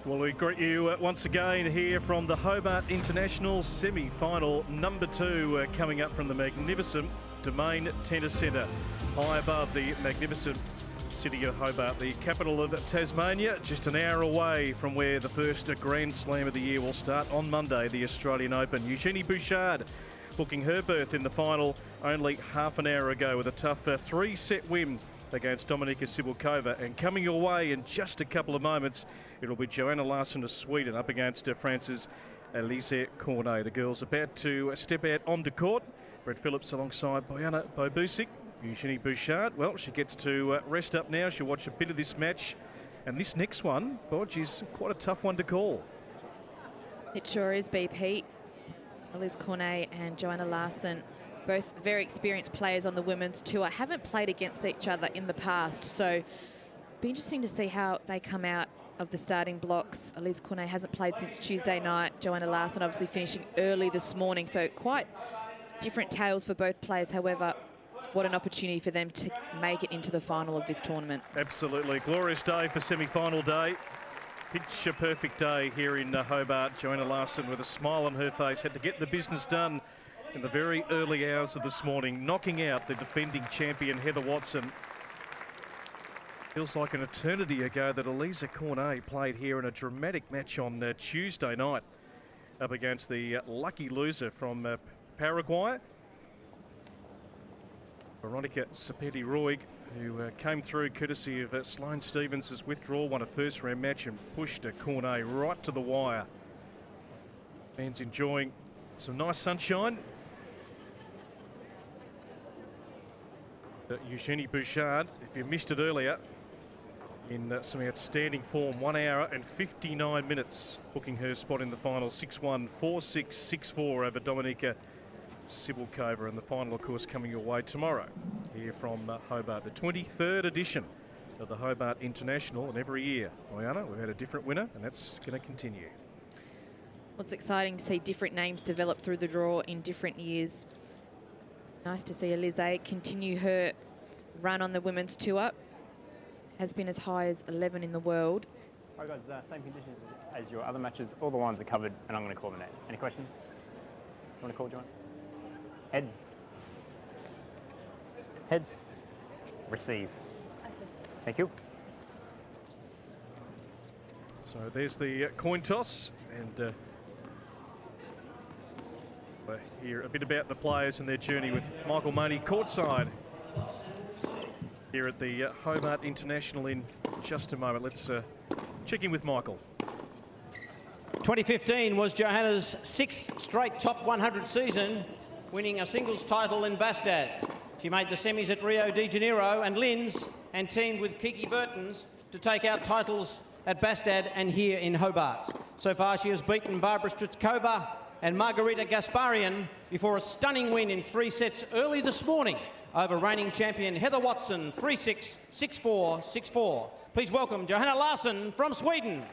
Well, we greet you once again here from the Hobart International semi-final number 2 coming up from the magnificent Domain Tennis Centre, high above the magnificent city of Hobart, the capital of Tasmania, just an hour away from where the first Grand Slam of the year will start on Monday, the Australian Open. Eugenie Bouchard booking her berth in the final only half an hour ago with a tough 3-set win against Dominika Cibulkova. And coming your way in just a couple of moments, it'll be Johanna Larsson of Sweden up against France's Alize Cornet. The girls about to step out onto court. Brett Phillips alongside Bojana Bobusic. Eugenie Bouchard, well, she gets to rest up now. She'll watch a bit of this match. And this next one, Bodge, is quite a tough one to call. It sure is, BP. Alize Cornet and Johanna Larsson, both very experienced players on the women's tour, haven't played against each other in the past, so be interesting to see how they come out of the starting blocks. Alize Cornet hasn't played since Tuesday night. Johanna Larsson obviously finishing early this morning, so quite different tales for both players. However, what an opportunity for them to make it into the final of this tournament. Absolutely. Glorious day for semi-final day. Pitch a perfect day here in Hobart. Johanna Larsson with a smile on her face had to get the business done in the very early hours of this morning, knocking out the defending champion Heather Watson. Feels like an eternity ago that Alize Cornet played here in a dramatic match on Tuesday night up against the lucky loser from Paraguay, Veronica Sepeti-Roig, who came through courtesy of Sloane Stevens' withdrawal, won a first-round match and pushed Cornet right to the wire. Fans enjoying some nice sunshine. Eugenie Bouchard, if you missed it earlier, in some outstanding form, 1 hour and 59 minutes, booking her spot in the final, 6-1, 4-6, 6-4 over Dominika Cibulkova. And the final, of course, coming your way tomorrow here from Hobart, the 23rd edition of the Hobart International. And every year, Johanna, we've had a different winner, and that's going to continue. Well, it's exciting to see different names develop through the draw in different years. Nice to see Alize continue her run on the women's tour. Has been as high as 11 in the world. All right, guys, same conditions as your other matches. All the lines are covered, and I'm going to call the net. Any questions? You want to call, John? Heads. Heads. Receive. Thank you. So there's the coin toss, and we'll hear a bit about the players and their journey with Michael Money courtside here at the Hobart International in just a moment. Let's check in with Michael. 2015 was Johanna's 6th straight top 100 season, winning a singles title in Bastad. She made the semis at Rio de Janeiro and Linz and teamed with Kiki Bertens to take out titles at Bastad and here in Hobart. So far she has beaten Barbara Stritkova and Margarita Gasparian before a stunning win in 3 sets early this morning over reigning champion Heather Watson, 3-6, 6-4, 6-4. Please welcome Johanna Larsson from Sweden.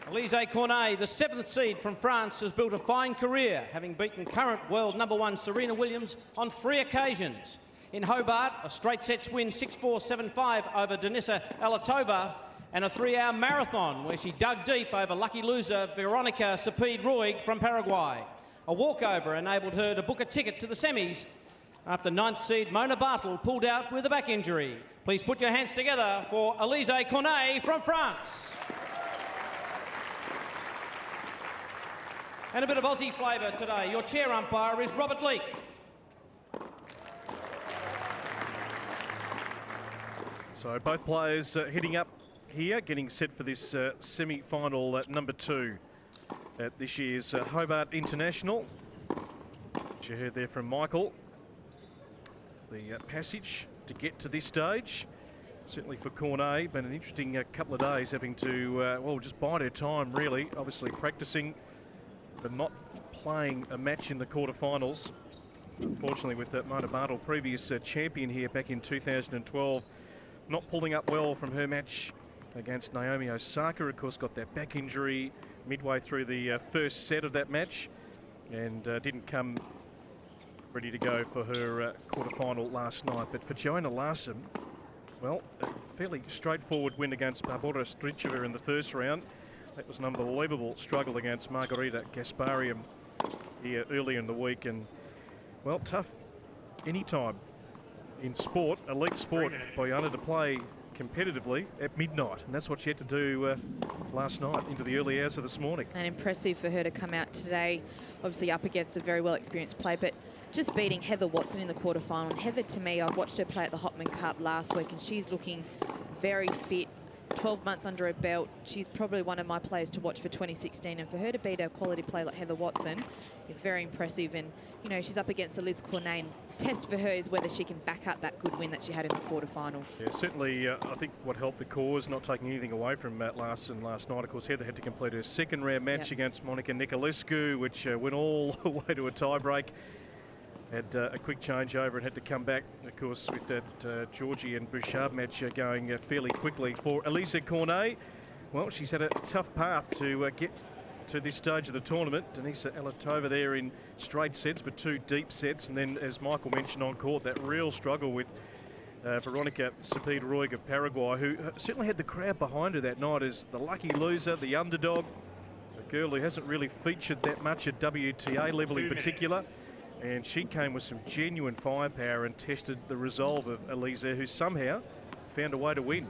Alize Cornet, the 7th seed from France, has built a fine career, having beaten current world #1 Serena Williams on 3 occasions. In Hobart, a straight sets win 6-4, 7-5 over Denisa Alatova, and a 3-hour marathon where she dug deep over lucky loser Veronica Sepeti-Roig from Paraguay. A walkover enabled her to book a ticket to the semis after 9th seed Mona Bartel pulled out with a back injury. Please put your hands together for Alize Cornet from France. And a bit of Aussie flavour today. Your chair umpire is Robert Leake. So both players heading up here, getting set for this semi-final number 2 at this year's Hobart International. As you heard there from Michael, the passage to get to this stage, certainly for Cornet, been an interesting couple of days, having to, well, just bide her time, really. Obviously practicing, but not playing a match in the quarterfinals. Unfortunately, with Mona Bartel, previous champion here back in 2012, not pulling up well from her match against Naomi Osaka. Of course, got that back injury midway through the first set of that match, and didn't come ready to go for her quarterfinal last night. But for Johanna Larsson, Well, a fairly straightforward win against Barbora Stricheva in the first round. That was an unbelievable struggle against Margarita Gasparian here earlier in the week. And, well, tough anytime in sport, elite sport, Johanna, to play competitively at midnight. And that's what she had to do last night into the early hours of this morning. And impressive for her to come out today, obviously up against a very well-experienced player, but just beating Heather Watson in the quarterfinal. And Heather, to me, I've watched her play at the Hopman Cup last week, and she's looking very fit. 12 months under her belt. She's probably one of my players to watch for 2016, and for her to beat a quality player like Heather Watson is very impressive. And, you know, she's up against Alize Cornet. Test for her is whether she can back up that good win that she had in the quarterfinal. Yeah, certainly, I think what helped the cause, not taking anything away from Matt Larson last night. Of course, Heather had to complete her second round match against Monica Nicolescu, which went all the way to a tie-break. Had a quick changeover and had to come back, of course, with that Georgie and Bouchard match going fairly quickly. For Alize Cornet, well, she's had a tough path to get to this stage of the tournament. Denisa Alatova there in straight sets, but 2 deep sets. And then, as Michael mentioned on court, that real struggle with Veronica Cepeda-Roig of Paraguay, who certainly had the crowd behind her that night as the lucky loser, the underdog, a girl who hasn't really featured that much at WTA level in particular. And she came with some genuine firepower and tested the resolve of Alize, who somehow found a way to win.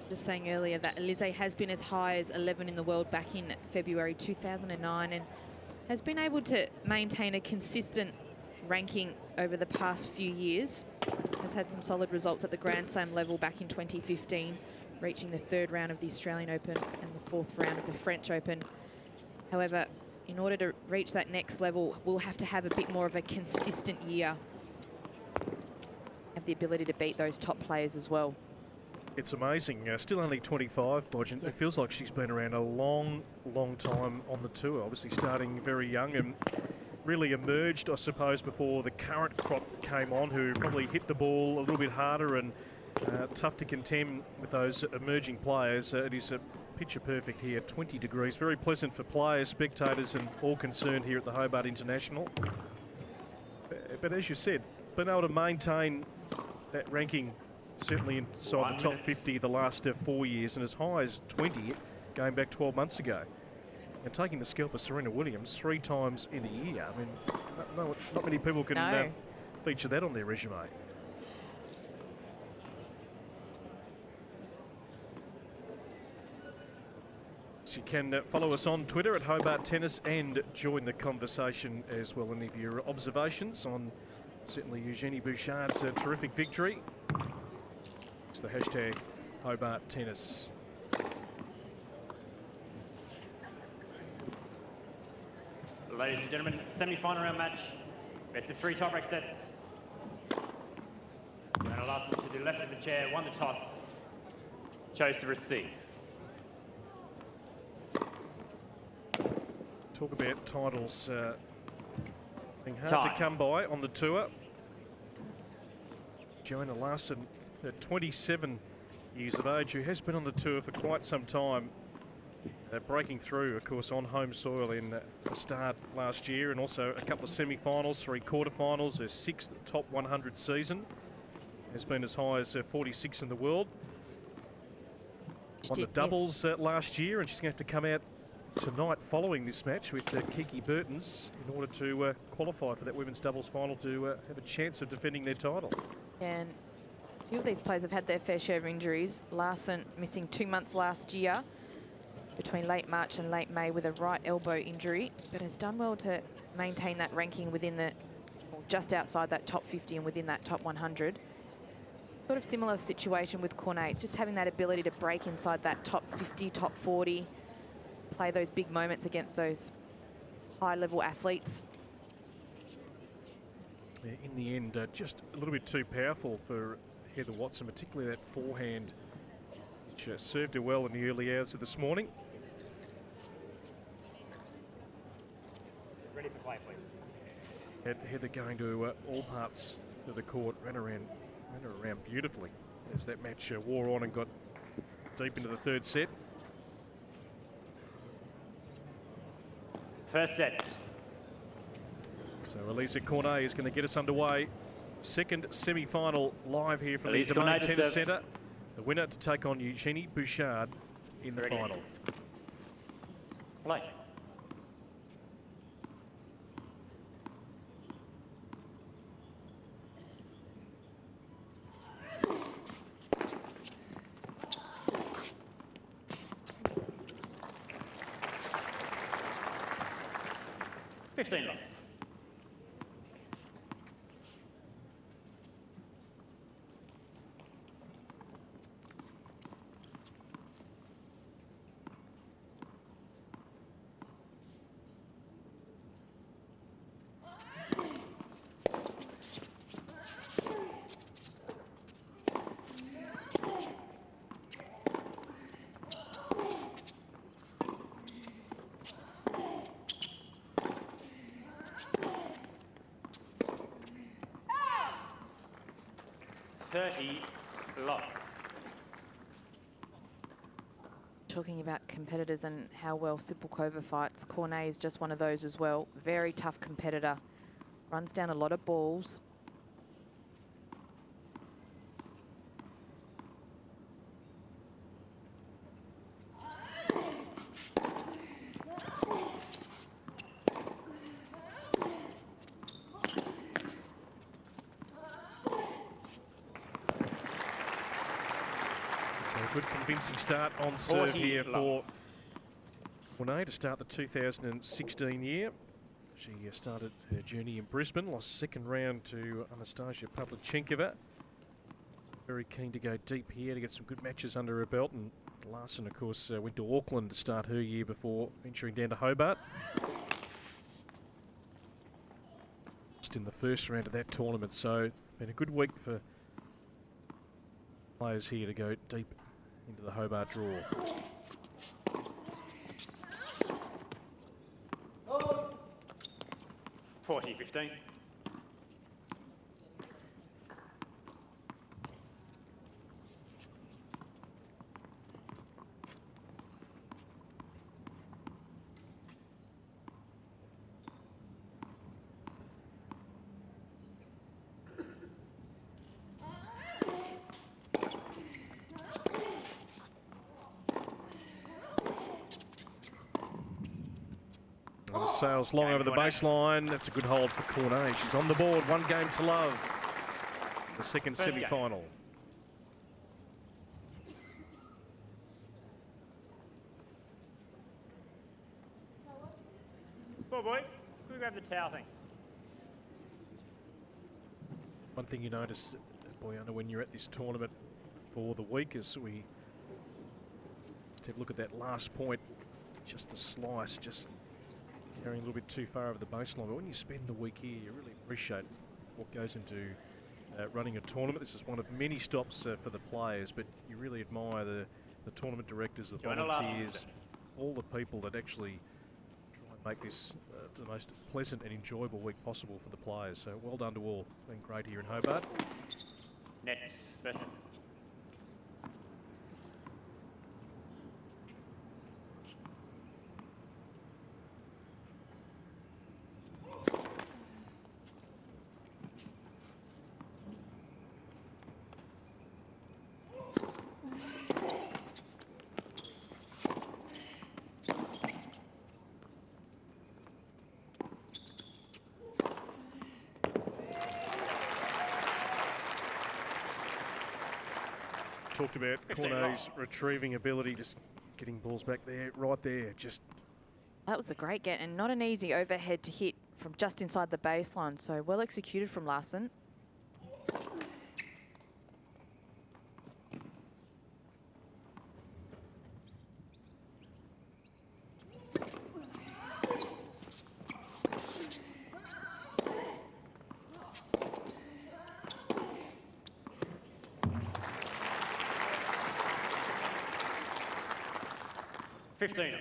Just saying earlier that Alize has been as high as 11 in the world back in February 2009 and has been able to maintain a consistent ranking over the past few years. Has had some solid results at the Grand Slam level back in 2015, reaching the 3rd round of the Australian Open and the 4th round of the French Open. However, in order to reach that next level, we'll have to have a bit more of a consistent year. Have the ability to beat those top players as well. It's amazing. Still only 25, Bodge. It feels like she's been around a long, long time on the tour. Obviously starting very young and really emerged, I suppose, before the current crop came on, who probably hit the ball a little bit harder and tough to contend with those emerging players. It is a picture perfect here, 20 degrees. Very pleasant for players, spectators and all concerned here at the Hobart International. But as you said, been able to maintain that ranking certainly inside the top 50 the last 4 years, and as high as 20 going back 12 months ago. And taking the scalp of Serena Williams 3 times in a year. I mean, not many people can feature that on their resume. You can follow us on Twitter at Hobart Tennis and join the conversation as well. Any of your observations on certainly Eugenie Bouchard's terrific victory. It's the hashtag Hobart Tennis. Ladies and gentlemen, semi-final round match. Best of 3 tie-break sets. Johanna Larsson to the left of the chair, won the toss, chose to receive. Talk about titles being hard to come by on the tour. Johanna Larsson, 27 years of age, who has been on the tour for quite some time, breaking through, of course, on home soil in the start last year, and also a couple of semi-finals, 3 quarterfinals, her 6th top 100 season. Has been as high as 46 in the world. Won the doubles last year, and she's going to have to come out tonight following this match with Kiki Bertens in order to qualify for that women's doubles final to have a chance of defending their title. And a few of these players have had their fair share of injuries. Larson missing 2 months last year between late March and late May with a right elbow injury, but has done well to maintain that ranking within the, well, just outside that top 50 and within that top 100. Sort of similar situation with Cornet. It's just having that ability to break inside that top 50, top 40, play those big moments against those high-level athletes. Yeah, in the end, just a little bit too powerful for Heather Watson, particularly that forehand, which served her well in the early hours of this morning. Ready for play, please. Had Heather going to all parts of the court, ran her around beautifully as that match wore on and got deep into the 3rd set. First set. So Alize Cornet is going to get us underway. second semi-final live here from Alize the Domain Cornet to Tennis serve. Centre. The winner to take on Eugenie Bouchard in the Ready. final. Play. $15 love. $30 love. Talking about competitors and how well Sipilkova fights, Cornet is just one of those as well. Very tough competitor. Runs down a lot of balls. So a good convincing start on serve 40 here for love. Cornet to start the 2016 year. She started her journey in Brisbane, lost second round to Anastasia Pavlyuchenkova. Very keen to go deep here to get some good matches under her belt. And Larson, of course, went to Auckland to start her year before venturing down to Hobart. Just in the first round of that tournament, so been a good week for players here to go deep into the Hobart draw. $40-15. The sails long over the baseline. That's a good hold for Cornet. She's on the board. 1 game to love. The second First game. semi-final. Poor boy. Can we grab the towel, thanks? One thing you notice, Boyana, when you're at this tournament for the week is we take a look at that last point. Just the slice, just carrying a little bit too far over the baseline. But when you spend the week here, you really appreciate what goes into running a tournament. This is one of many stops for the players, but you really admire the tournament directors, the Johanna volunteers, Larsson. all the people that actually try and make this the most pleasant and enjoyable week possible for the players. So well done to all. Been great here in Hobart. Net. First set. Talked about 15 Cornet's love. retrieving ability, just getting balls back there, right there. Just That was a great get and not an easy overhead to hit from just inside the baseline. So well executed from Larson. $15.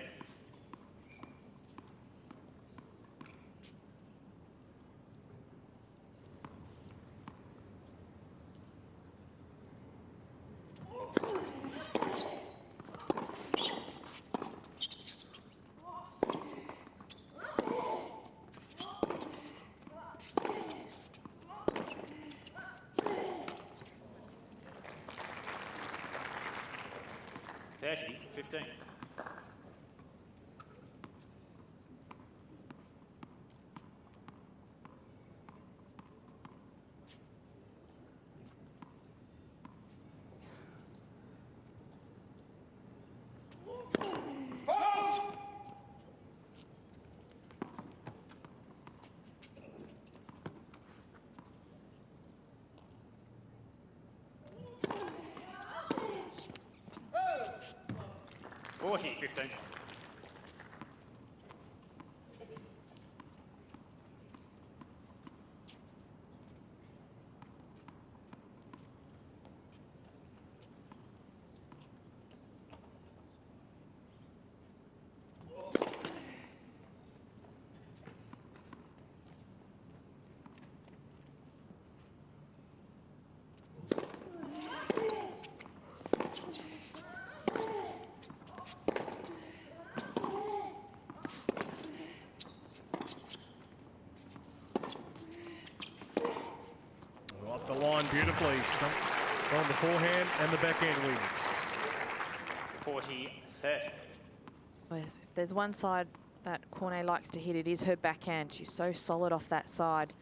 30-15. Forty, 15. Up the line beautifully. On the forehand and the backhand wings. 40-30. Well, if there's one side that Cornet likes to hit, it is her backhand. She's so solid off that side.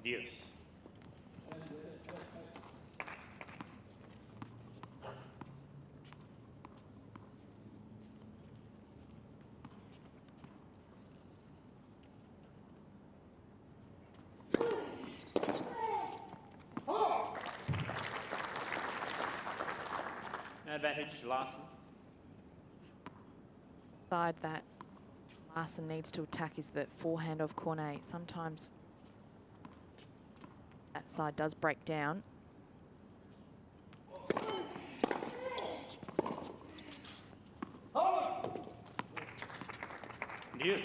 Deuce. Advantage, Larson. Side that Larson needs to attack is the forehand of Cornet. Sometimes that side does break down. Deuce.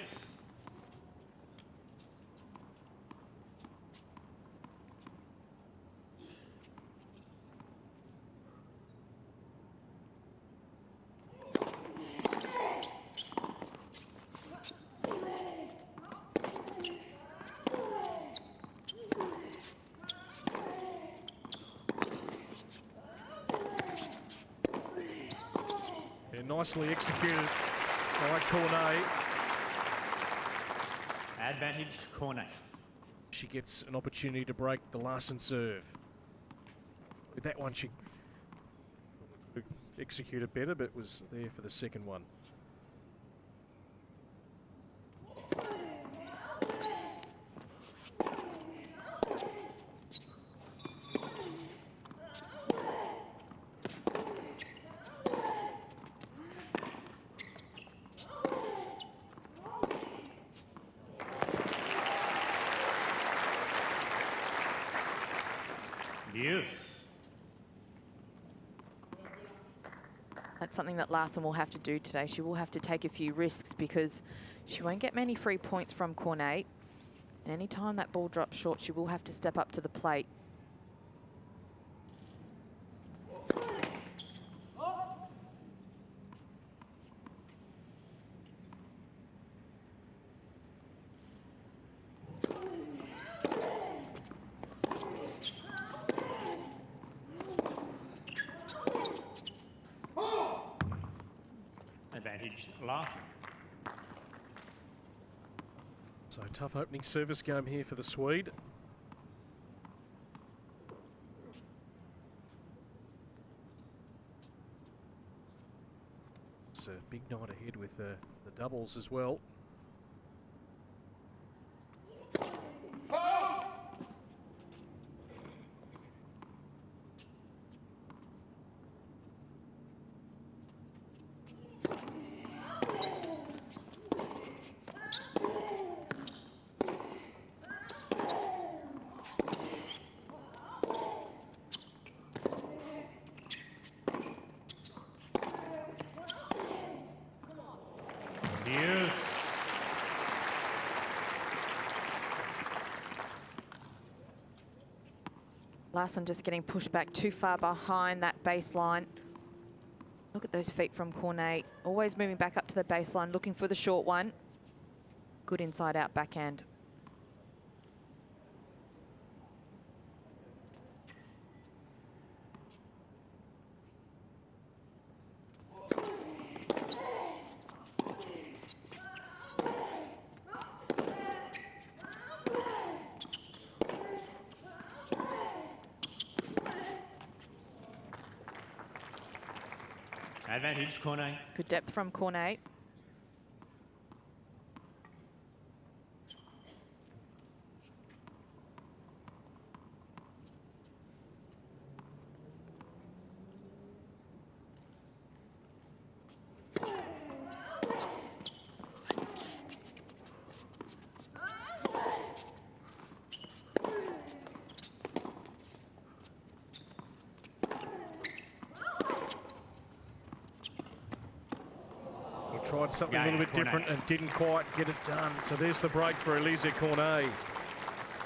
Yeah, nicely executed by Cornet. Advantage, Cornet. She gets an opportunity to break the Larson serve. With that one, she executed better, but was there for the second one. Deuce. That's something that Larson will have to do today. She will have to take a few risks because she won't get many free points from Cornet. And any time that ball drops short, she will have to step up to the plate. Advantage, Larson. So tough opening service game here for the Swede. It's a big night ahead with the doubles as well. Deuce. Larson just getting pushed back too far behind that baseline. Look at those feet from Cornet. Always moving back up to the baseline, looking for the short one. Good inside-out backhand. Advantage, Cornet. Good depth from Cornet. Tried something a little bit different and didn't quite get it done. So there's the break for Alize Cornet.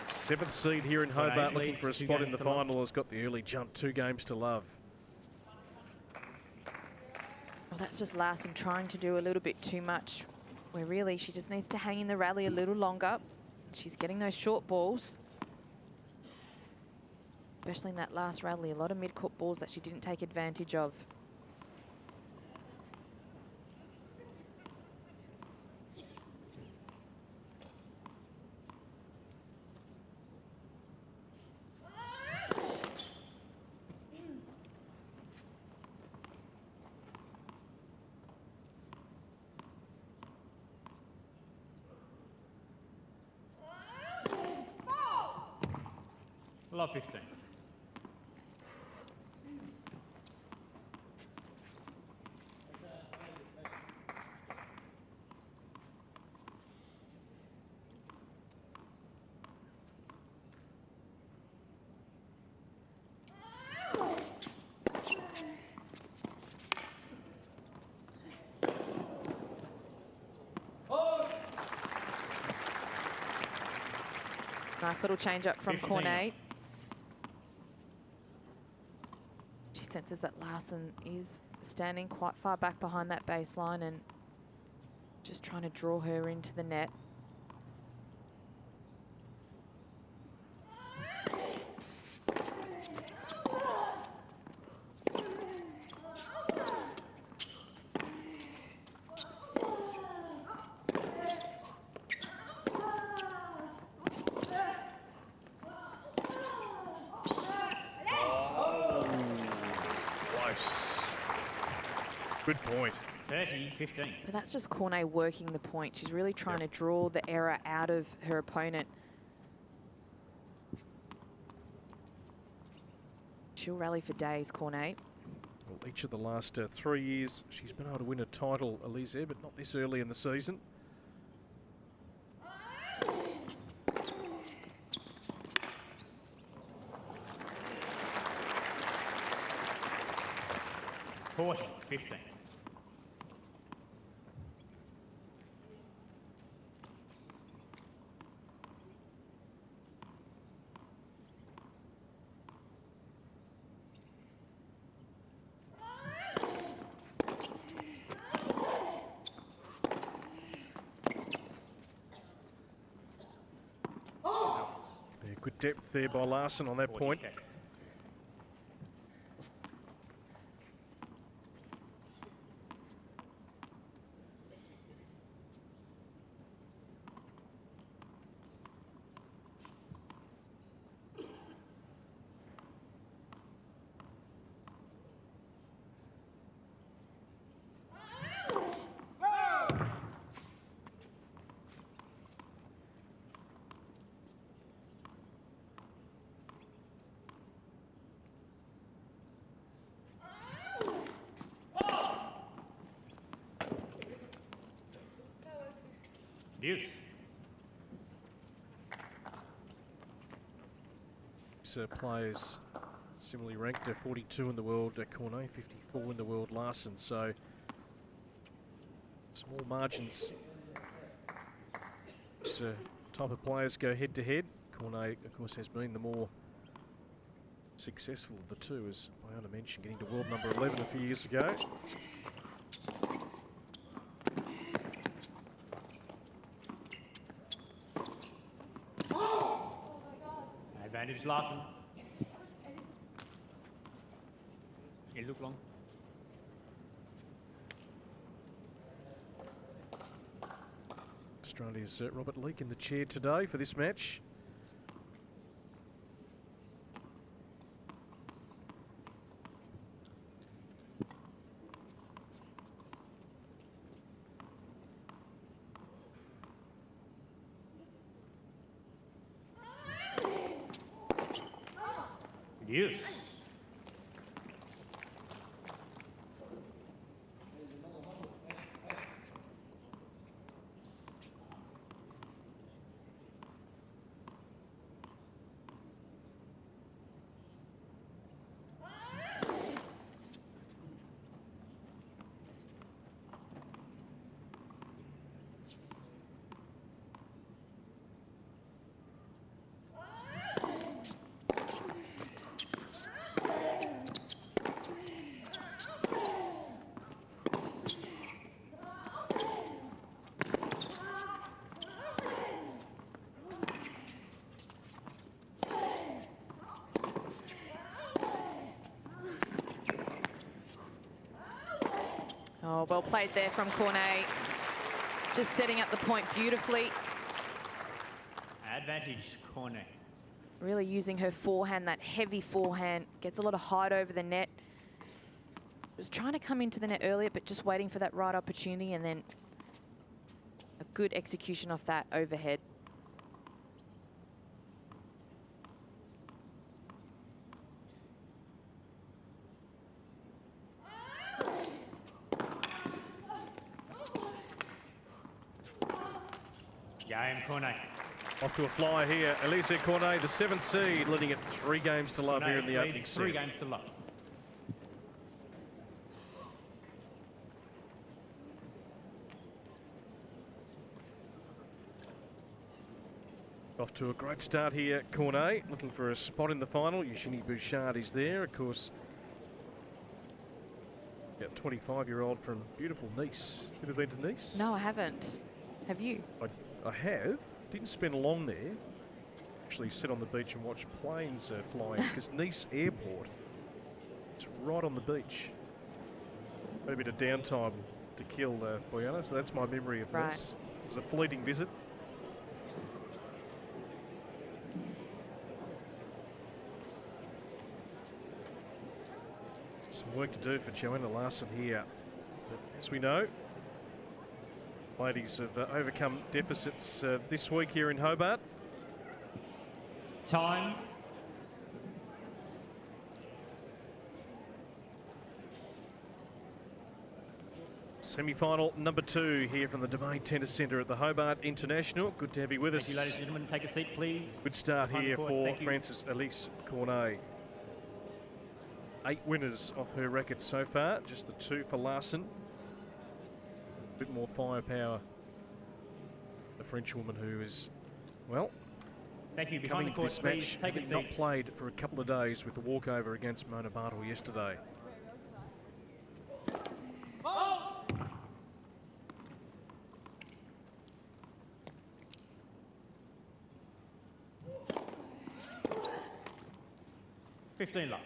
7th seed here in Hobart, looking for a spot in the final. Has got the early jump, 2 games to love. Well, that's just Larson trying to do a little bit too much, where really she just needs to hang in the rally a little longer. She's getting those short balls, especially in that last rally. A lot of mid-court balls that she didn't take advantage of. Love 15. Nice little change up from 15. Cornet. She senses that Larson is standing quite far back behind that baseline and just trying to draw her into the net. Good point. 30-15. But that's just Cornet working the point. She's really trying to draw the error out of her opponent. She'll rally for days, Cornet. Well, each of the last 3 years, she's been able to win a title, Alize, but not this early in the season. $40, 15. Yeah, good depth there by Larson on that point. Deuce. Players similarly ranked, 42 in the world, Cornet, 54 in the world, Larson. So small margins. This type of players go head to head. Cornet, of course, has been the more successful of the two, as Johanna mentioned, getting to world number 11 a few years ago. Advantage Larson. It look long. Australia's Robert Leake in the chair today for this match. Yes. Oh, well played there from Cornet. Just setting up the point beautifully. Advantage Cornet. Really using her forehand, that heavy forehand. Gets a lot of height over the net. Was trying to come into the net earlier, but just waiting for that right opportunity, and then a good execution off that overhead. Game Cornet. Off to a flyer here. Alize Cornet, the 7th seed, leading at 3 games to love here in the opening set. 3 games to love. Off to a great start here, Cornet, looking for a spot in the final. Eugenie Bouchard is there, of course. 25-year-old from beautiful Nice. Have you been to Nice? No, I haven't. Have you? I have. Didn't spend long there. Actually sit on the beach and watch planes flying, because Nice Airport, it's right on the beach. Had a bit of downtime to kill, Boyana, so that's my memory of Nice. It was a fleeting visit. Some work to do for Johanna Larsson here. But as we know, ladies have overcome deficits this week here in Hobart. Time. Semi-final number 2 here from the Domain Tennis Centre at the Hobart International. Good to have you with us. Thank you, ladies and gentlemen. Take a seat, please. Good start Behind the here court. for Thank you. Frances Alize Cornet. 8 winners off her record so far, just the 2 for Larson. A bit more firepower. The French woman who is, well, Thank you. Behind coming the into court, this please. match, Take a having not seat. played for a couple of days with the walkover against Mona Bartle yesterday. Oh! 15 love.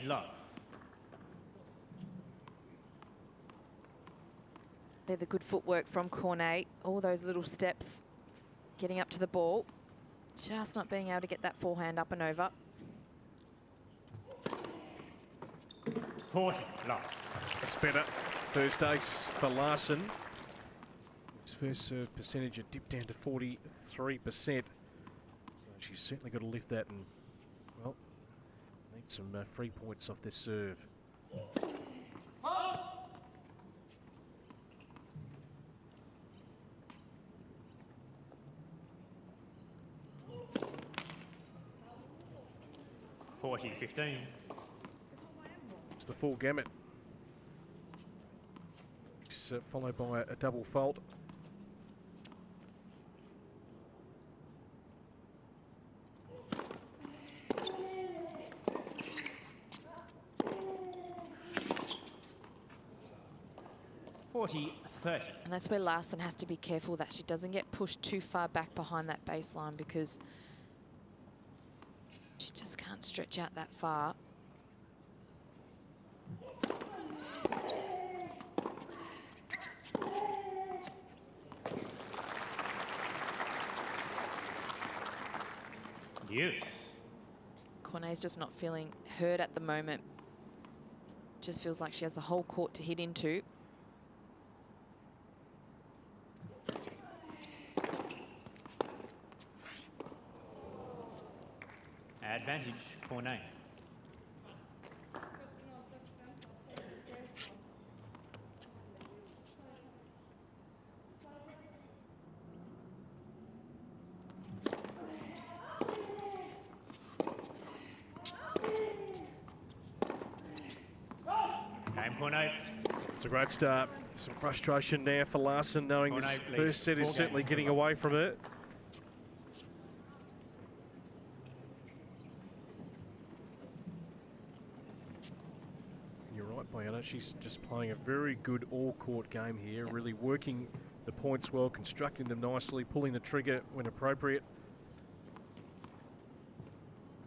Love. They're the good footwork from Cornet. All those little steps getting up to the ball. Just not being able to get that forehand up and over. 40, love. That's better. First ace for Larson. His first serve percentage had dipped down to 43%. So she's certainly got to lift that and, well, need some free points off this serve. $40-15. It's the full gamut. It's followed by a double fault. $40-30. And that's where Larson has to be careful that she doesn't get pushed too far back behind that baseline, because she just can't stretch out that far. Yes. Cornet's just not feeling hurt at the moment. Just feels like she has the whole court to hit into. Advantage, Cornet. Game Cornet. It's a great start. Some frustration there for Larson, knowing this Cornet first set is leads 4 certainly games getting to away from her. You're right, Boyana. She's just playing a very good all-court game here, really working the points well, constructing them nicely, pulling the trigger when appropriate.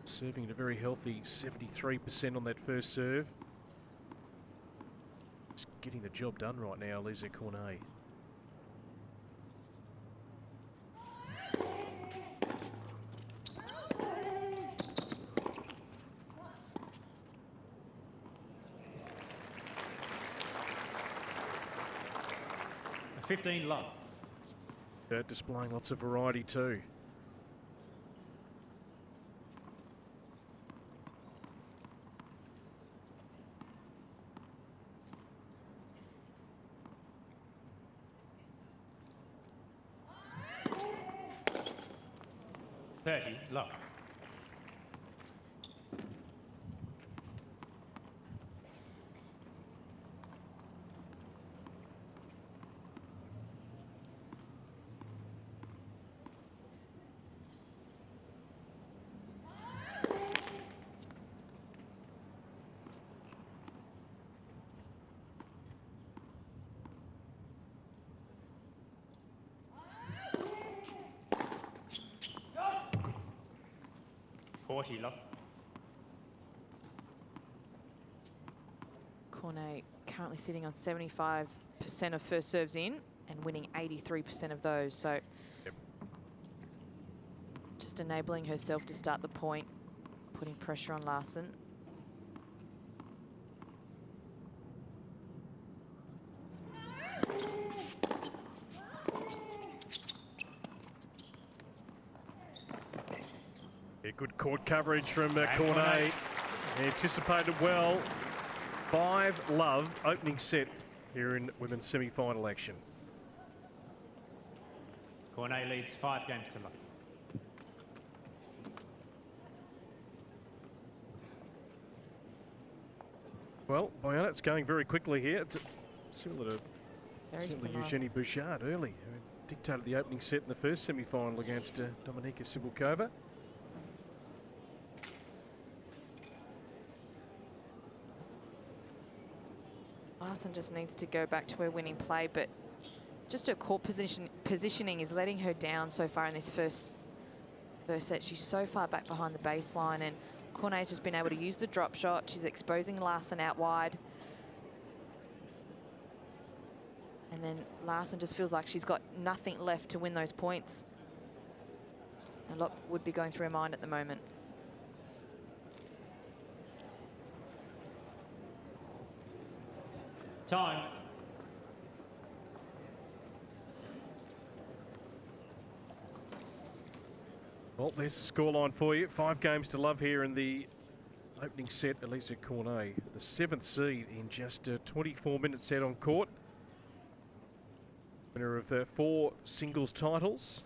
Serving at a very healthy 73% on that first serve. Just getting the job done right now, Alize Cornet. A 15 love. Displaying lots of variety too. Love. Love. Cornet currently sitting on 75% of first serves in and winning 83% of those. So just enabling herself to start the point, putting pressure on Larson. Good court coverage from Cornet. Anticipated well. 5-love opening set here in women's semi-final action. Cornet leads 5 games to love. Well, Boyana, it's going very quickly here. It's similar to Very similar. Eugenie Bouchard early, who dictated the opening set in the first semi-final against Dominika Cibulkova. Larson just needs to go back to her winning play, but just her court positioning is letting her down so far in this first set. She's so far back behind the baseline, and Cornet's just been able to use the drop shot. She's exposing Larson out wide. And then Larson just feels like she's got nothing left to win those points. A lot would be going through her mind at the moment. Time. Well, there's the scoreline for you. 5 games to love here in the opening set. Alize Cornet, the 7th seed in just 24 minutes out on court. Winner of 4 singles titles.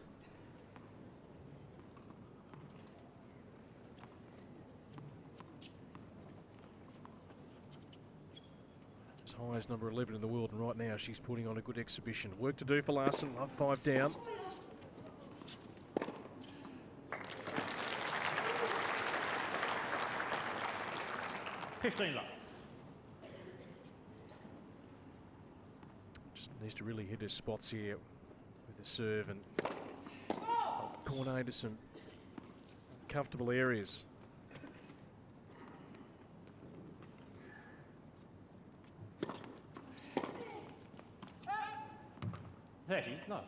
As high as number 11 in the world, and right now she's putting on a good exhibition. Work to do for Larson. Love 5 down. $15 love. Just needs to really hit her spots here with the serve and Cornet into some comfortable areas. $30 love.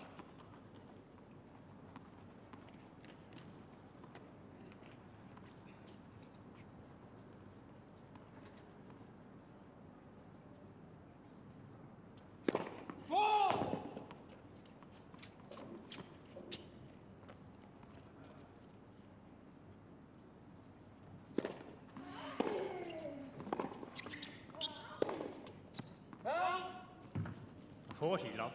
$40 love.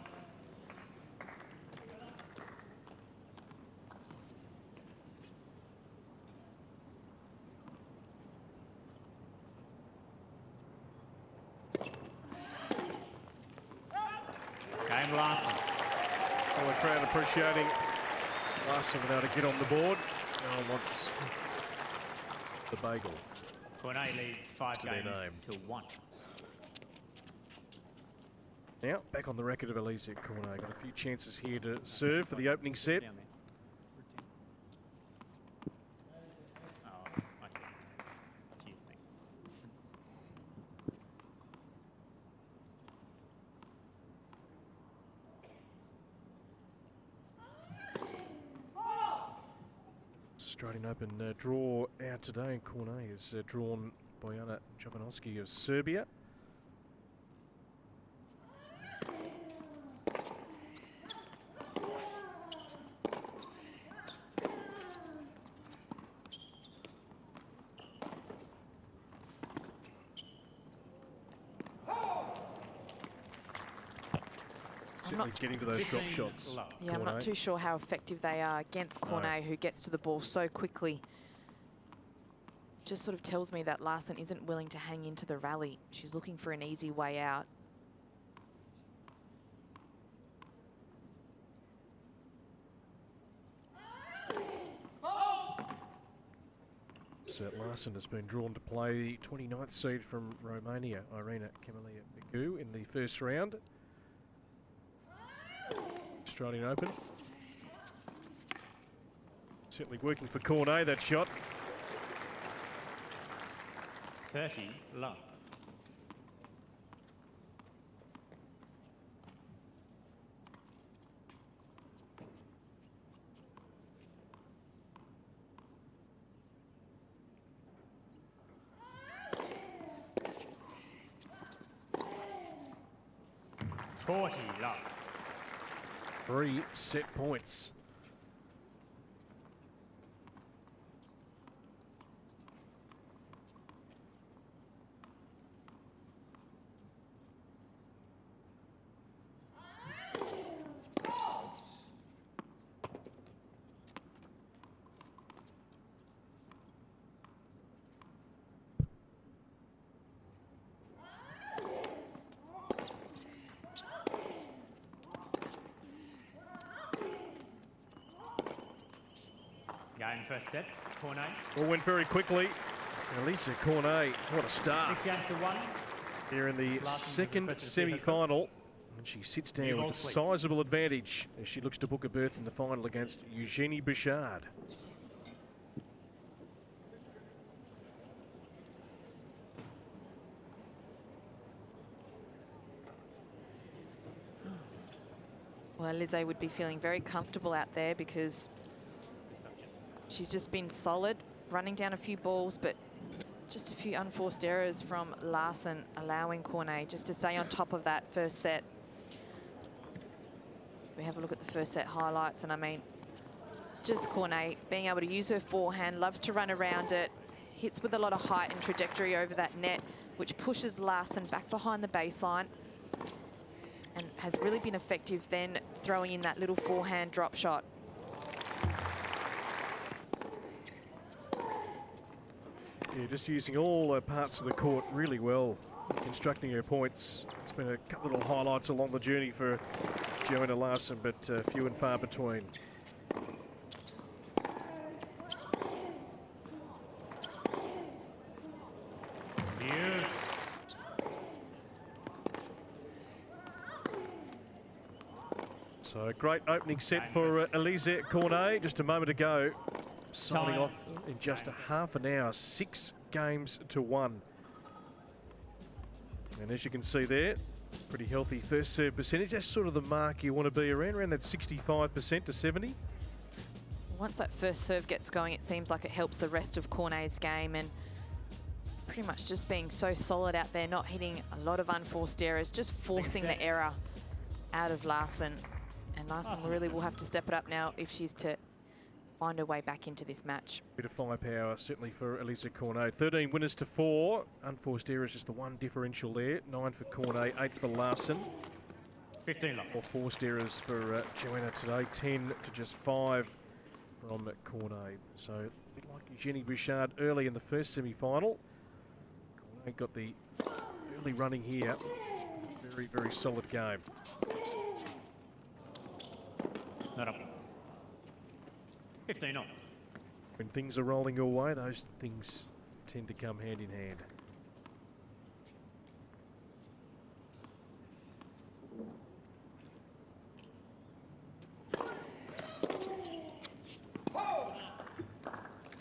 Game Larson. Well, the crowd appreciating Larson without to get on the board. No one wants the bagel. Cornet leads 5 To their games name. to 1. Now, back on the record of Alize Cornet. Got a few chances here to serve for the opening set. Down there. Oh, I see. Cheers, thanks. Australian Open draw out today, and Cornet is drawn Bojana Jovanovski of Serbia. Certainly getting to those drop 15 shots. love. Yeah, I'm not Cornet. too sure how effective they are against Cornet, who gets to the ball so quickly. Just sort of tells me that Larson isn't willing to hang into the rally. She's looking for an easy way out. Larson has been drawn to play the 29th seed from Romania, Irina Camelia Begu, in the first round. Australian Open. Certainly working for Cornet, that shot. 30 love. $40 love. 3 set points. Game first sets. Cornet. All went very quickly. Alize Cornet, what a start 6 games to 1. here in the Larson was second impressive semi-final. And she sits down New with a ball sleep. sizable advantage as she looks to book a berth in the final against Eugenie Bouchard. Well, Alize would be feeling very comfortable out there because she's just been solid, running down a few balls, but Just a few unforced errors from Larson, allowing Cornet just to stay on top of that first set. We have a look at the first set highlights, and I mean, just Cornet being able to use her forehand, loves to run around it, hits with a lot of height and trajectory over that net, which pushes Larson back behind the baseline, and has really been effective then throwing in that little forehand drop shot. Yeah, just using all parts of the court really well, constructing her points. It's been a couple little highlights along the journey for Johanna Larsson, but few and far between. Yes. So a great opening set for Alize Cornet just a moment ago. Signing Time. off in just a half an hour, 6 games to 1. And as you can see there, pretty healthy first serve percentage. That's sort of the mark you want to be around that 65% to 70. Once that first serve gets going, it seems like it helps the rest of Cornet's game, and pretty much just being so solid out there, not hitting a lot of unforced errors, just forcing the error out of Larson. And Larson really will have to step it up now if she's to find her way back into this match. Bit of firepower certainly for Alize Cornet. 13 winners to 4. Unforced errors just the one differential there. 9 for Cornet, 8 for Larson. 15 love. Or forced errors for Johanna today. 10 to just 5 from Cornet. So a bit like Eugenie Bouchard early in the first semi-final. Cornet got the early running here. Very, very solid game. Not up. 15 on. When things are rolling your way, those things tend to come hand in hand.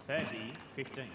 $30, 15.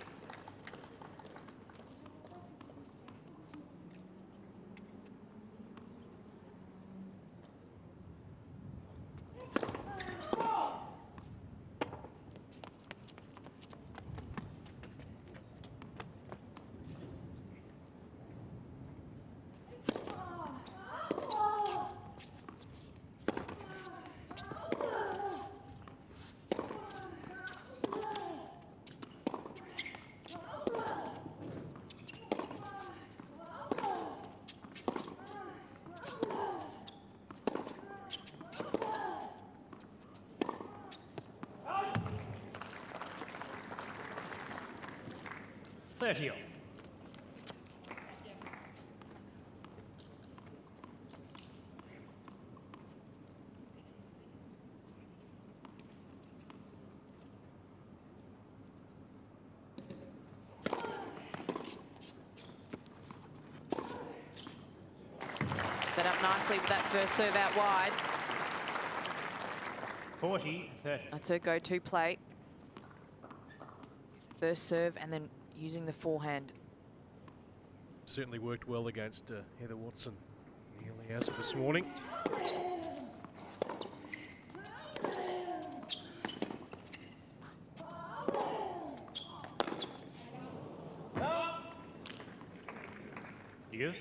$30 on. Set up nicely with that first serve out wide. 40, 30. That's her go-to play. First serve and then using the forehand. Certainly worked well against Heather Watson in the early hours of this morning. Yes.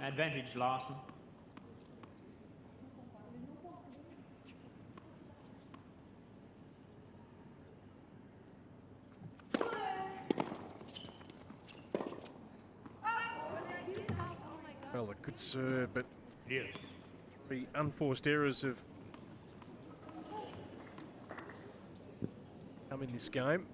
Advantage Larson. Well, a good serve, but Yes. 3 unforced errors have come in this game.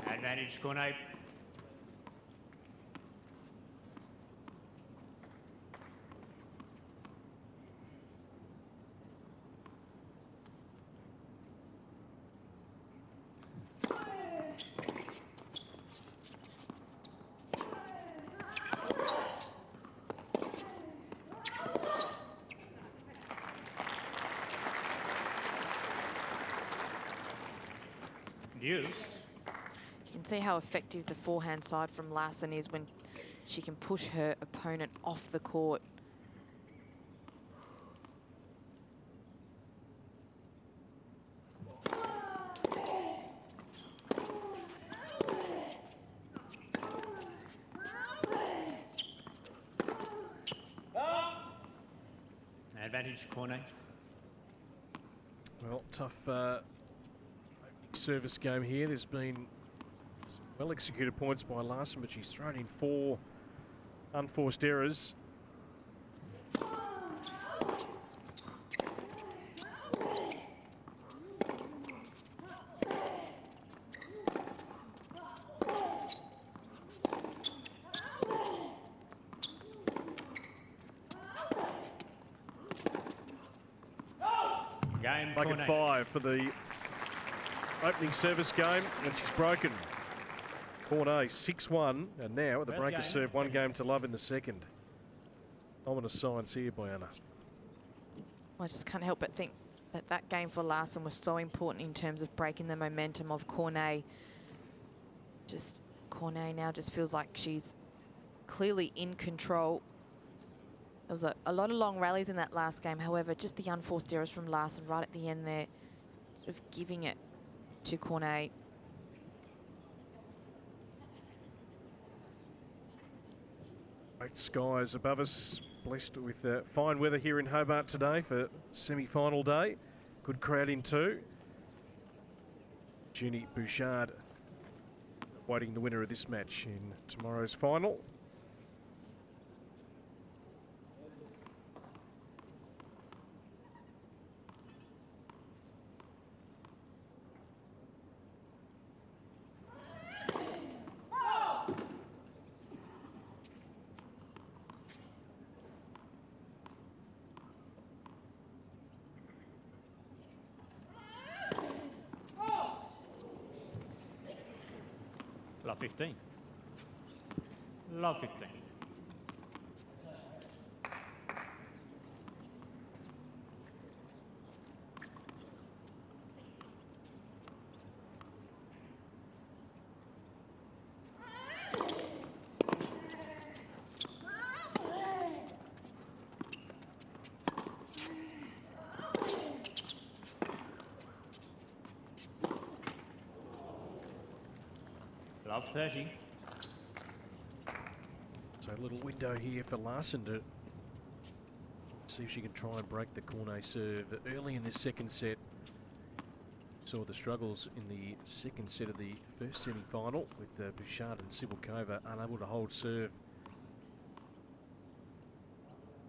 Advantage Cornet. Deuce. You can see how effective the forehand side from Larson is when she can push her opponent off the court. Advantage Cornet. Well, tough opening service game here. There's been some well-executed points by Larson, but she's thrown in 4 unforced errors. Game Bucket Cornet. 5 for the opening service game, and she's broken. Cornet 6-1, and now at the First breaker game, serve, 1 second. game to love in the second. Ominous signs here, Johanna. I just can't help but think that that game for Larson was so important in terms of breaking the momentum of Cornet. Just Cornet now just feels like she's clearly in control. There was a lot of long rallies in that last game. However, just the unforced errors from Larson right at the end there, sort of giving it to Cornet. Great skies above us, blessed with fine weather here in Hobart today for semi-final day. Good crowd in too. Jenny Bouchard waiting the winner of this match in tomorrow's final. Love 15. Love 15. Love 30. So a little window here for Larson to see if she can try and break the Cornet serve early in this second set. Saw the struggles in the second set of the first semi-final with Bouchard and Sibylkova unable to hold serve.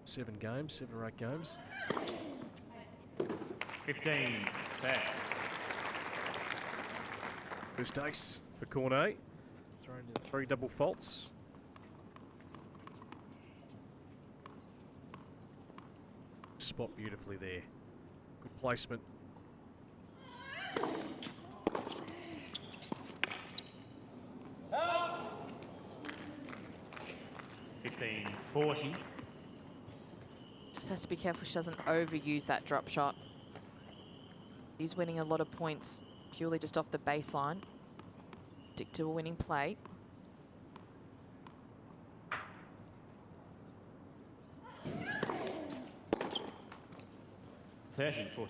7 or 8 games. 15. Fair. First ace for Cornet. Thrown in 3 double faults. Spot beautifully there. Good placement. Oh. 15-40. Just has to be careful she doesn't overuse that drop shot. She's winning a lot of points purely just off the baseline. Stick to a winning play. $30-40.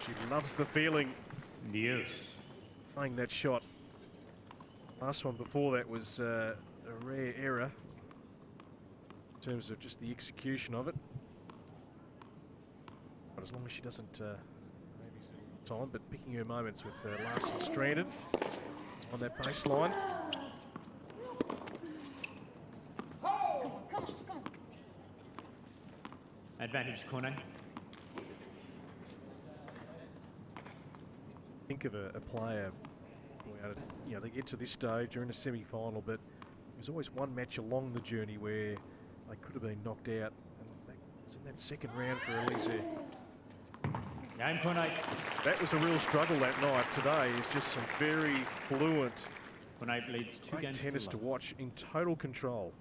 She loves the feeling Yes. playing that shot. Last one before that was a rare error in terms of just the execution of it. But as long as she doesn't maybe time, but picking her moments with Larson stranded on that baseline. Advantage Cornet. Think of a player, you know, they get to this stage during a semi-final, but there's always one match along the journey where they could have been knocked out. And that was in that second round for Alize. Game point 8. That was a real struggle that night. Today is just some very fluent, Point 8 leads 2 great games tennis to none. watch in total control.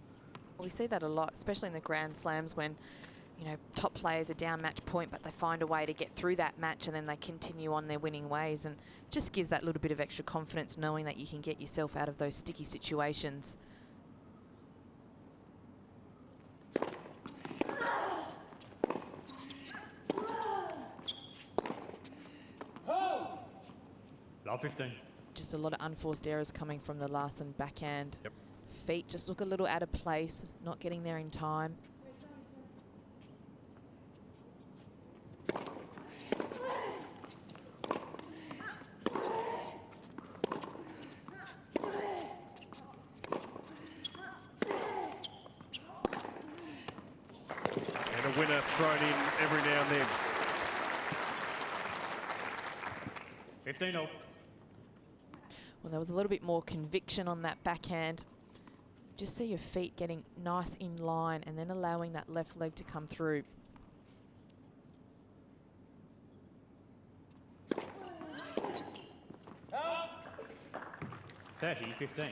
We see that a lot, especially in the Grand Slams when, you know, top players are down match point, but they find a way to get through that match and then they continue on their winning ways, and just gives that little bit of extra confidence knowing that you can get yourself out of those sticky situations. Love 15. Just a lot of unforced errors coming from the Larson backhand. Yep. Feet just look a little out of place, not getting there in time. And a winner thrown in every now and then. 15 all. Well, there was a little bit more conviction on that backhand. Just see your feet getting nice in line and then allowing that left leg to come through. Oh. 30-15.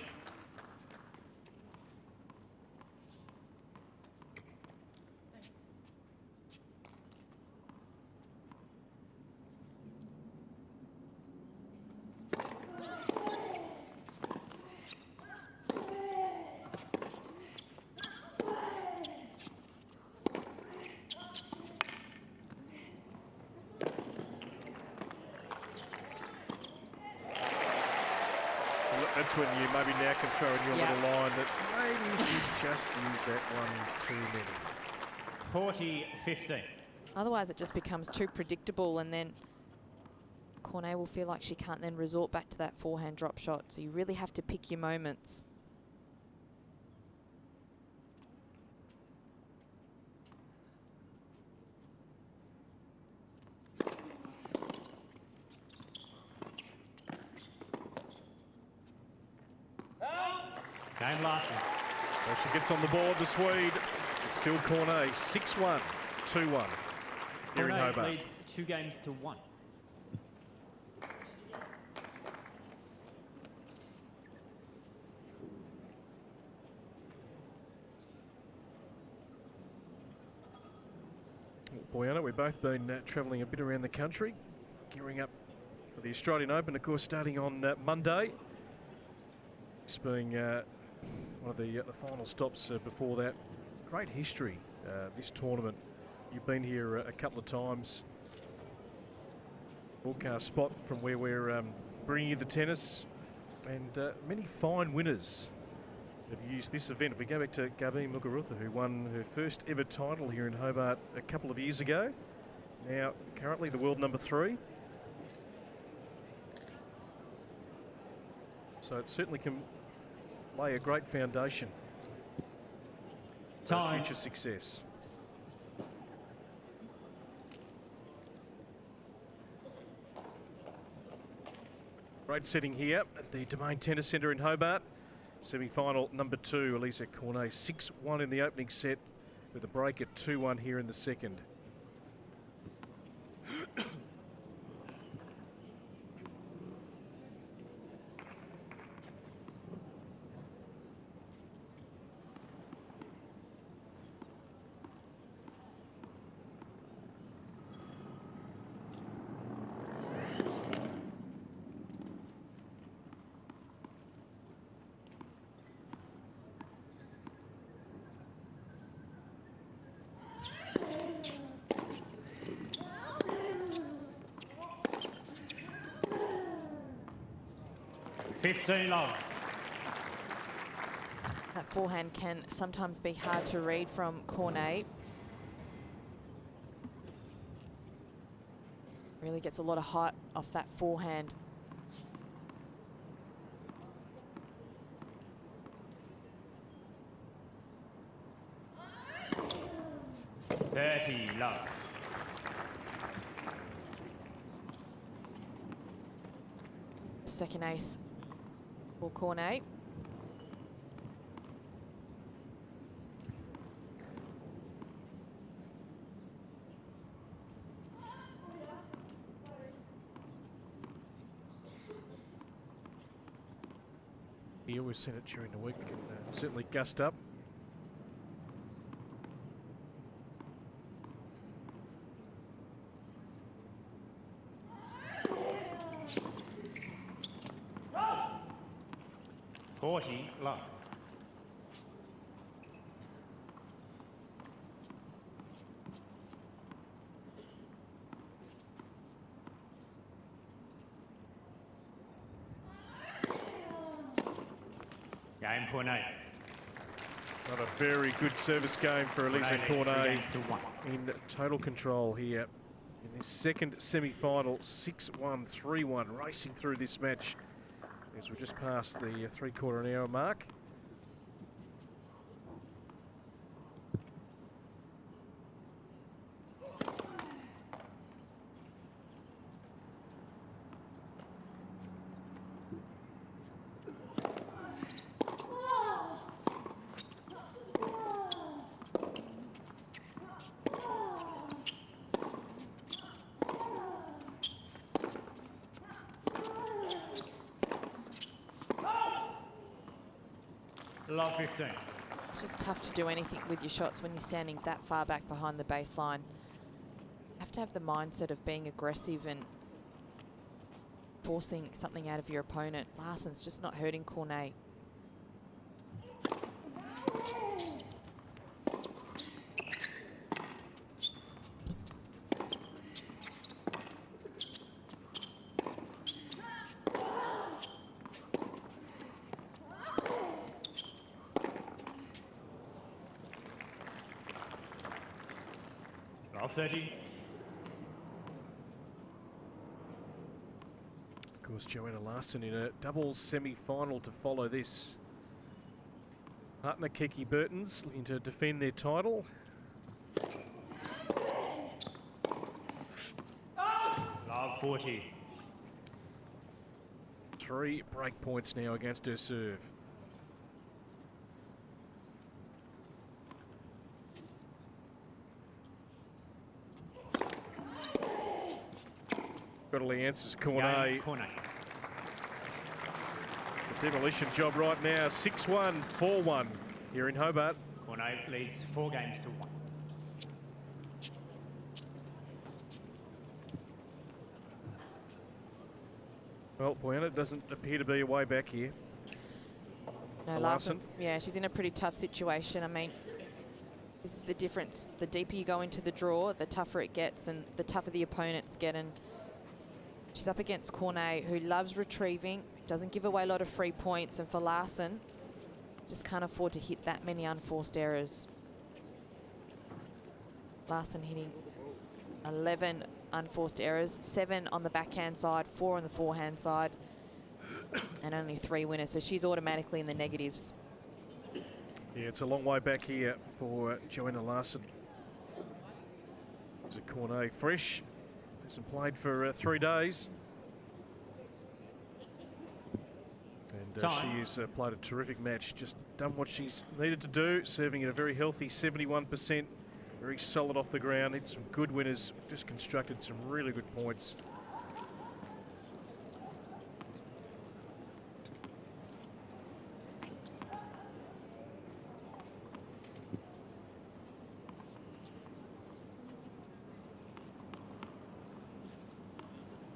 That's when you maybe now can throw in your Yeah. little line that maybe you should just use that one too many. 40-15. Otherwise, it just becomes too predictable, and then Cornet will feel like she can't then resort back to that forehand drop shot. So you really have to pick your moments. Game Larson. So she gets on the board, the Swede. It's still Cornet, 6-1, 2-1 here in Cornet Hobart. leads 2 games to 1. Boyana, we've both been travelling a bit around the country, gearing up for the Australian Open, of course, starting on Monday. This being one of the final stops before that. Great history, this tournament. You've been here a couple of times. Broadcast spot from where we're bringing you the tennis, and many fine winners have used this event. If we go back to Gabi Muguruza, who won her first ever title here in Hobart a couple of years ago, now currently the world number 3. So it certainly can lay a great foundation for Time. future success. Great setting here at the Domain Tennis Centre in Hobart. Semi-final number 2, Alize Cornet, 6-1 in the opening set with a break at 2-1 here in the second. Love. That forehand can sometimes be hard to read from Cornet. Really gets a lot of height off that forehand. Love. Second ace for Cornet. here. We've seen it during the week. Can certainly gust up. Love. Game point 8. Not a very good service game for Alize Cornet to 1. in total control here in this second semi-final. 6-1, 3-1, racing through this match as we're just past the 3/4 hour mark. Love 15. It's just tough to do anything with your shots when you're standing that far back behind the baseline. You have to have the mindset of being aggressive and forcing something out of your opponent. Larson's just not hurting Cornet. Love 30. Of course, Johanna Larsson in a double semi-final to follow this. Partner Kiki Burton's looking to defend their title. Love 40. 3 break points now against her serve. Readily answers Cornet. Game Cornet. It's a demolition job right now. 6-1, 4-1 here in Hobart. Cornet leads 4 games to 1. Well, Johanna doesn't appear to be a way back here. No, Larson. Larson. Yeah, she's in a pretty tough situation. I mean, this is the difference. The deeper you go into the draw, the tougher it gets and the tougher the opponents get. And she's up against Cornet, who loves retrieving, doesn't give away a lot of free points. And for Larson, just can't afford to hit that many unforced errors. Larson hitting 11 unforced errors, 7 on the backhand side, 4 on the forehand side, and only 3 winners. So she's automatically in the negatives. Yeah, it's a long way back here for Johanna Larsson. It's a Cornet fresh. Hasn't played for 3 days. And she has played a terrific match. Just done what she's needed to do, serving at a very healthy 71%. Very solid off the ground. Hit some good winners. Just constructed some really good points.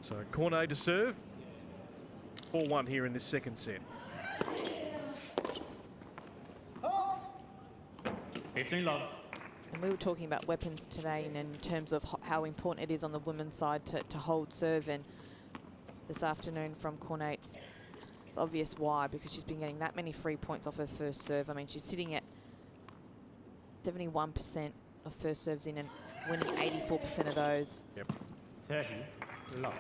So Cornet to serve. 4-1 here in this second set. 15 love. And we were talking about weapons today and in terms of how important it is on the women's side to hold serve. And this afternoon from Cornet, it's obvious why, because she's been getting that many free points off her first serve. I mean, she's sitting at 71% of first serves in and winning 84% of those. Yep. 30 love.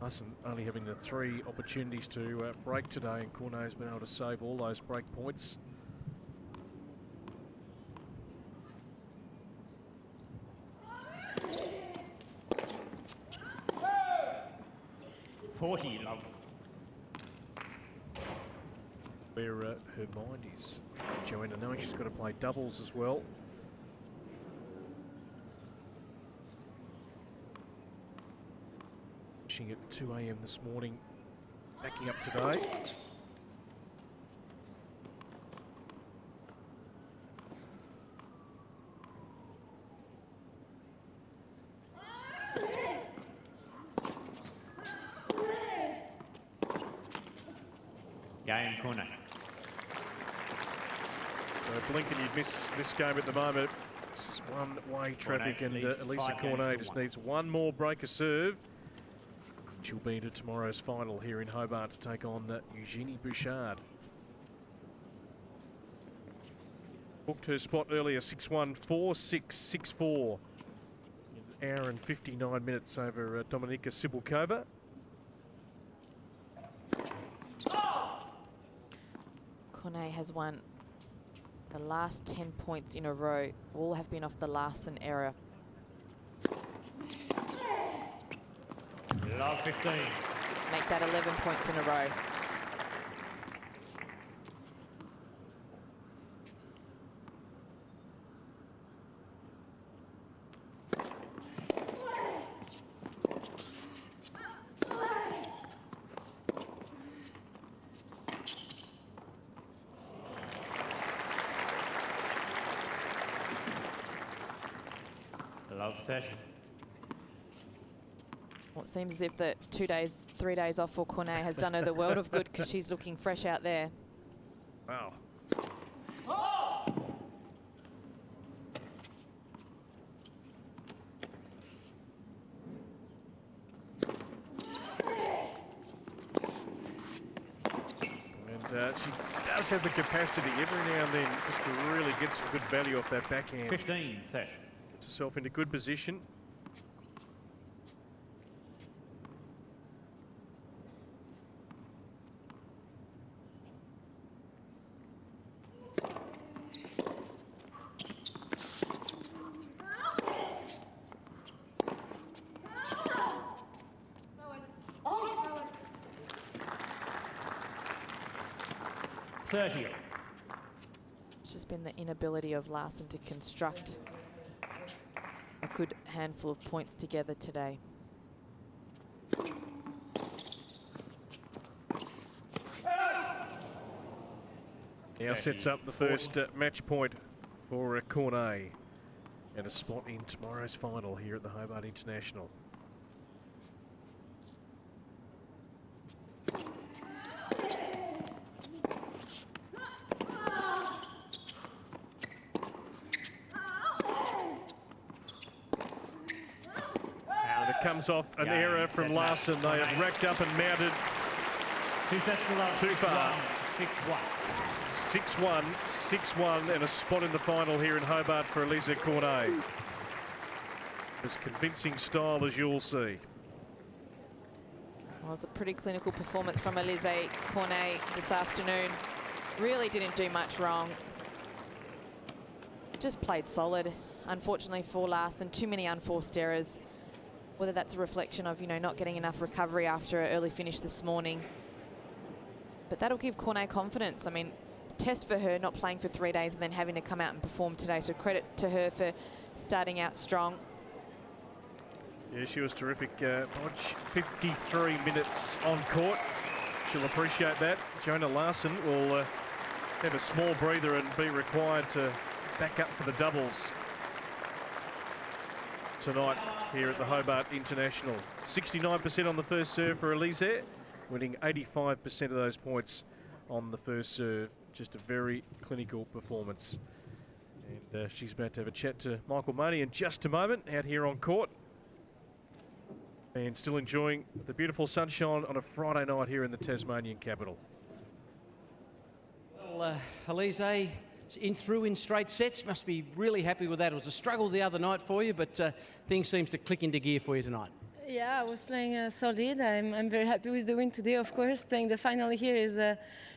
Larson only having the 3 opportunities to break today, and Cornet has been able to save all those break points. Love. where her mind is. Johanna knowing she's got to play doubles as well. Finishing at 2 a.m. this morning, backing up today. Game Cornet. So Blinken, you'd miss this game at the moment. It's one-way traffic, and Alize Cornet just needs one more break of serve. She'll be into tomorrow's final here in Hobart to take on Eugenie Bouchard. Booked her spot earlier, 6-1, 4-6, 6-4. An hour and 59 minutes over Dominika Sibulkova. Cornet has won the last 10 points in a row. All have been off the Larson era. Love 15. Make that 11 points in a row. Love 30. Well, it seems as if the 3 days off for Cornet has done her the world of good, because she's looking fresh out there. Wow. And she does have the capacity every now and then just to really get some good value off that backhand. 15, 30. Gets herself into good position. It's just been the inability of Larson to construct a good handful of points together today. Now sets up the first match point for Cornet, and a spot in tomorrow's final here at the Hobart International. Comes off an error from Larson. They have racked up and mounted too far. 6-1. 6-1, and a spot in the final here in Hobart for Alize Cornet. As convincing style as you'll see. Well, it was a pretty clinical performance from Alize Cornet this afternoon. Really didn't do much wrong. Just played solid. Unfortunately for Larson, too many unforced errors. Whether that's a reflection of, not getting enough recovery after an early finish this morning. But that'll give Cornet confidence. I mean, test for her, not playing for 3 days and then having to come out and perform today. So credit to her for starting out strong. Yeah, she was terrific. Bodge, 53 minutes on court. She'll appreciate that. Johanna Larsson will have a small breather and be required to back up for the doubles tonight here at the Hobart International. 69% on the first serve for Alize, winning 85% of those points on the first serve. Just a very clinical performance. And she's about to have a chat to Michael Money in just a moment out here on court. And still enjoying the beautiful sunshine on a Friday night here in the Tasmanian capital. Well, Alize through in straight sets. Must be really happy with that. It was a struggle the other night for you, but things seems to click into gear for you tonight. Yeah, I was playing solid. I'm very happy with the win today, of course. Playing the final here is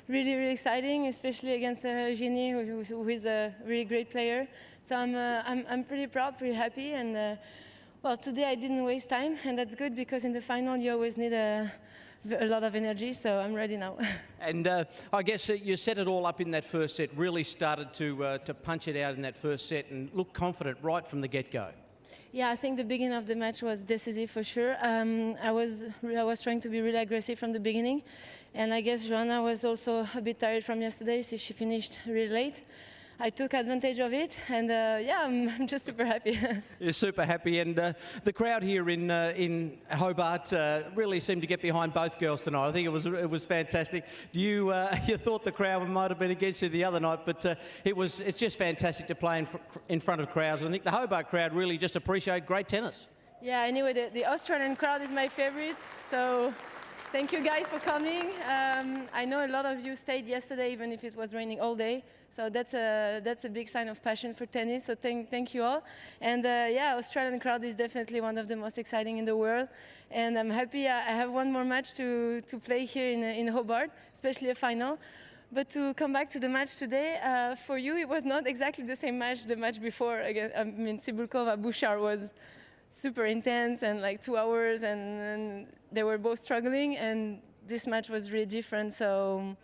really, really exciting, especially against Eugenie, who is a really great player. So I'm pretty proud, pretty happy, and well, today I didn't waste time, and that's good because in the final you always need a a lot of energy, so I'm ready now. And I guess you set it all up in that first set, really started to punch it out in that first set and look confident right from the get-go. Yeah, I think the beginning of the match was decisive for sure. I was trying to be really aggressive from the beginning, and I guess Johanna was also a bit tired from yesterday, so she finished really late. I took advantage of it, and yeah, I'm just super happy. You're super happy, and the crowd here in Hobart really seemed to get behind both girls tonight. I think it was fantastic. You thought the crowd might have been against you the other night, but it's just fantastic to play in front of crowds. I think the Hobart crowd really just appreciate great tennis. Yeah, anyway, the Australian crowd is my favorite, so thank you guys for coming. I know a lot of you stayed yesterday, even if it was raining all day. So that's a big sign of passion for tennis. So thank you all. And yeah, Australian crowd is definitely one of the most exciting in the world. And I'm happy I have one more match to play here in Hobart, especially a final. But to come back to the match today, for you it was not exactly the same match the match before. Again, I mean, Cibulkova-Bouchard was super intense and like 2 hours, and they were both struggling, and this match was really different. So,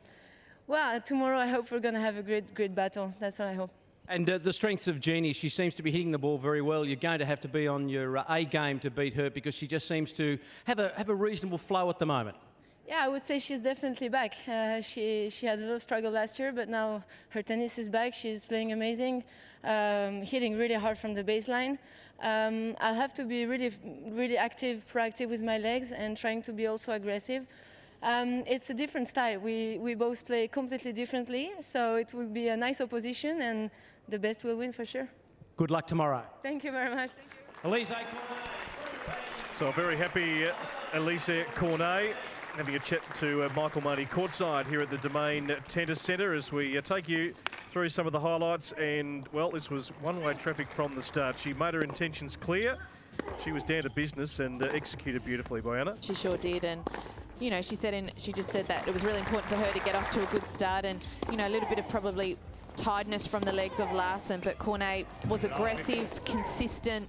well, tomorrow I hope we're going to have a great battle. That's what I hope. And the strengths of Jeannie, she seems to be hitting the ball very well. You're going to have to be on your A game to beat her, because she just seems to have a reasonable flow at the moment. Yeah, I would say she's definitely back. She had a little struggle last year, but now her tennis is back. She's playing amazing, hitting really hard from the baseline. I'll have to be really active, proactive with my legs, and trying to be also aggressive. It's a different style. We both play completely differently, so it will be a nice opposition, and the best will win for sure. Good luck tomorrow. Thank you very much. Alize Cornet. So a very happy Alize Cornet having a chat to Michael Money courtside here at the Domain Tennis Centre as we take you through some of the highlights. And, well, this was one-way traffic from the start. She made her intentions clear. She was down to business and executed beautifully, Johanna. She sure did, and you know, she just said that it was really important for her to get off to a good start, and you know, a little bit of probably tiredness from the legs of Larson, but Cornet was aggressive, consistent,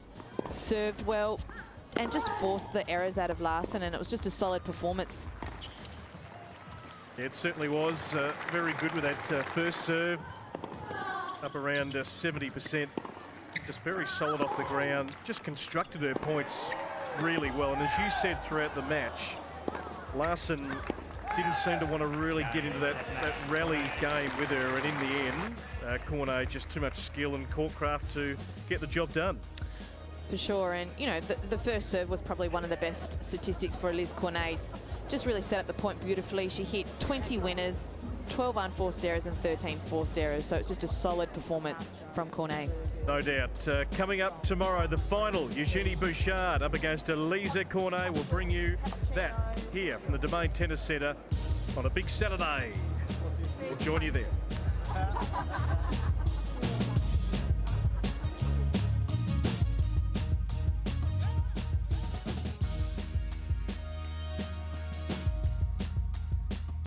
served well, and just forced the errors out of Larson, and it was just a solid performance. Yeah, it certainly was very good with that first serve, up around 70%. Just very solid off the ground, just constructed her points really well. And as you said throughout the match, Larson didn't seem to want to really get into that rally game with her, and in the end, Cornet just too much skill and courtcraft to get the job done. For sure, and you know, the first serve was probably one of the best statistics for Alize Cornet. Just really set up the point beautifully. She hit 20 winners, 12 unforced errors and 13 forced errors, so it's just a solid performance from Cornet. No doubt. Coming up tomorrow, the final, Johanna Bouchard up against Alize Cornet. We'll bring you that here from the Domain Tennis Centre on a big Saturday. We'll join you there.